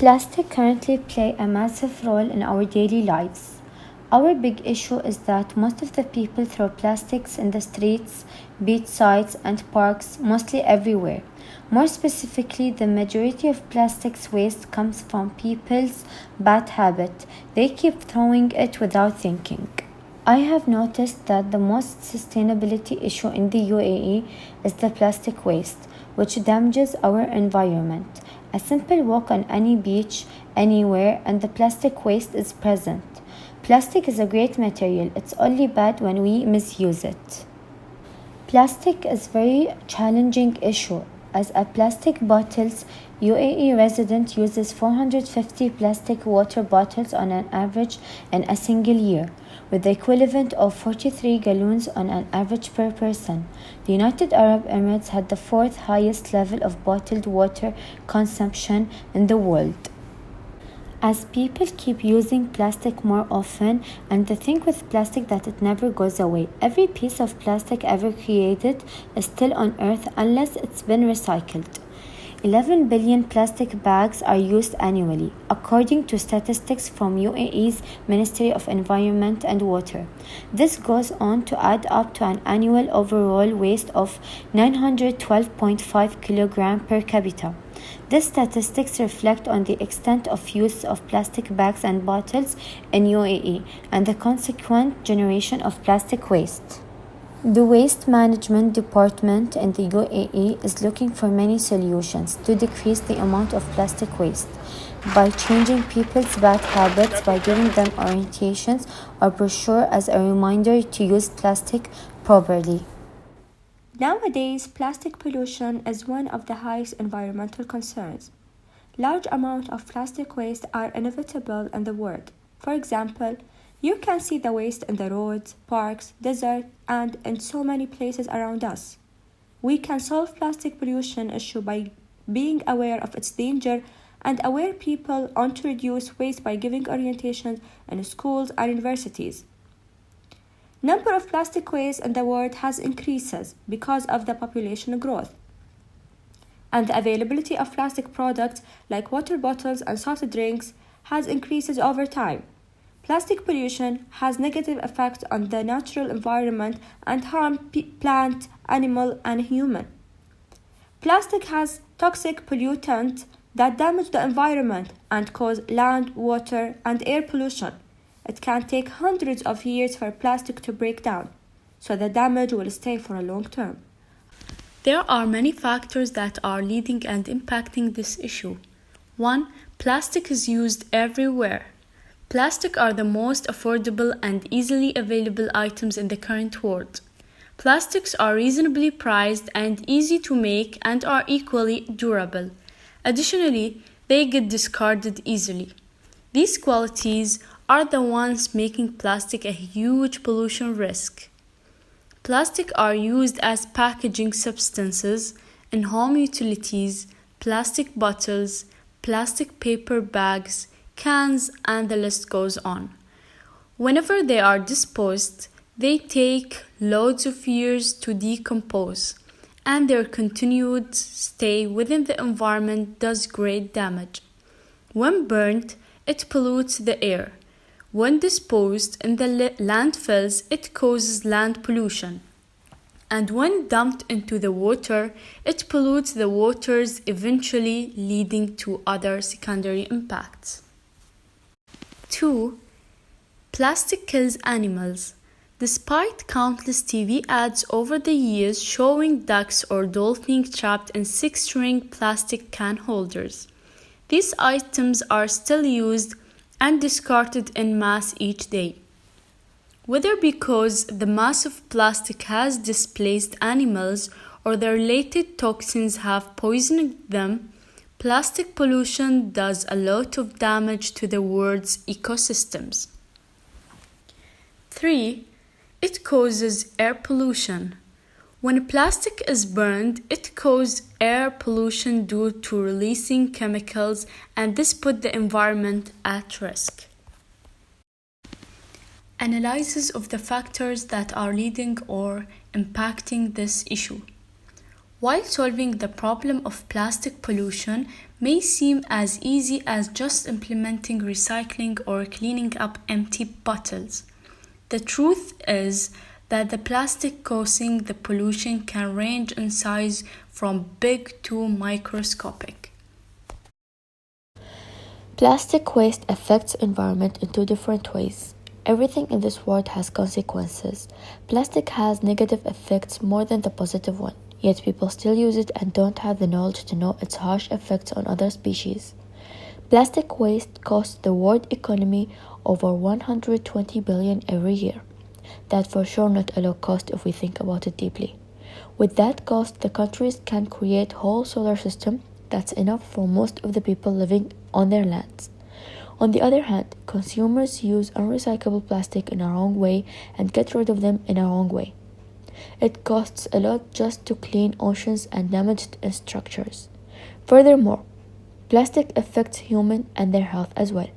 Plastic currently play a massive role in our daily lives. Our big issue is that most of the people throw plastics in the streets, beach sites, and parks, mostly everywhere. More specifically, the majority of plastics waste comes from people's bad habit. They keep throwing it without thinking. I have noticed that the most sustainability issue in the UAE is the plastic waste, which damages our environment. A simple walk on any beach, anywhere, and the plastic waste is present. Plastic is a great material, it's only bad when we misuse it. Plastic is a very challenging issue. As a plastic bottles, UAE resident uses 450 plastic water bottles on an average in a single year, with the equivalent of 43 gallons on an average per person. The United Arab Emirates had the fourth highest level of bottled water consumption in the world. As people keep using plastic more often, and the thing with plastic that it never goes away. Every piece of plastic ever created is still on Earth unless it's been recycled. 11 billion plastic bags are used annually, according to statistics from UAE's Ministry of Environment and Water. This goes on to add up to an annual overall waste of 912.5 kilograms per capita. These statistics reflect on the extent of use of plastic bags and bottles in UAE and the consequent generation of plastic waste. The Waste Management Department in the UAE is looking for many solutions to decrease the amount of plastic waste by changing people's bad habits, by giving them orientations or brochure as a reminder to use plastic properly. Nowadays, plastic pollution is one of the highest environmental concerns. Large amounts of plastic waste are inevitable in the world. For example, you can see the waste in the roads, parks, deserts, and in so many places around us. We can solve plastic pollution issue by being aware of its danger and aware people on to reduce waste by giving orientations in schools and universities. Number of plastic waste in the world has increases because of the population growth. And the availability of plastic products like water bottles and soft drinks has increases over time. Plastic pollution has negative effects on the natural environment and harm plant, animal, and human. Plastic has toxic pollutants that damage the environment and cause land, water, and air pollution. It can take hundreds of years for plastic to break down, so the damage will stay for a long term. There are many factors that are leading and impacting this issue. 1. Plastic is used everywhere. Plastic are the most affordable and easily available items in the current world. Plastics are reasonably priced and easy to make and are equally durable. Additionally, they get discarded easily. These qualities are the ones making plastic a huge pollution risk. Plastic are used as packaging substances in home utilities, plastic bottles, plastic paper bags, cans, and the list goes on. Whenever they are disposed, they take loads of years to decompose, and their continued stay within the environment does great damage. When burnt, it pollutes the air. When disposed in the landfills, it causes land pollution. And when dumped into the water, it pollutes the waters, eventually leading to other secondary impacts. 2. Plastic kills animals. Despite countless TV ads over the years showing ducks or dolphins trapped in 6-ring plastic can holders, these items are still used and discarded en masse each day. Whether because the mass of plastic has displaced animals or the related toxins have poisoned them, plastic pollution does a lot of damage to the world's ecosystems. 3. It causes air pollution. When plastic is burned, it causes air pollution due to releasing chemicals, and this puts the environment at risk. Analysis of the factors that are leading or impacting this issue. While solving the problem of plastic pollution may seem as easy as just implementing recycling or cleaning up empty bottles, the truth is that the plastic causing the pollution can range in size from big to microscopic. Plastic waste affects environment in two different ways. Everything in this world has consequences. Plastic has negative effects more than the positive one, yet people still use it and don't have the knowledge to know its harsh effects on other species. Plastic waste costs the world economy over 120 billion every year. That for sure not a low cost if we think about it deeply. With that cost, the countries can create whole solar system that's enough for most of the people living on their lands. On the other hand, consumers use unrecyclable plastic in a wrong way and get rid of them in a wrong way. It costs a lot just to clean oceans and damaged structures. Furthermore, plastic affects humans and their health as well.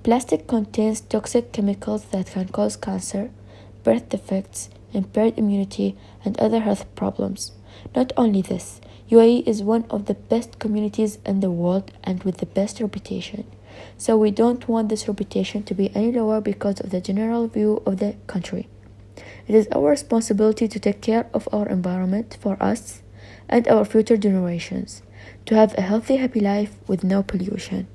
Plastic contains toxic chemicals that can cause cancer, birth defects, impaired immunity, and other health problems. Not only this, UAE is one of the best communities in the world and with the best reputation. So we don't want this reputation to be any lower because of the general view of the country. It is our responsibility to take care of our environment for us and our future generations, to have a healthy, happy life with no pollution.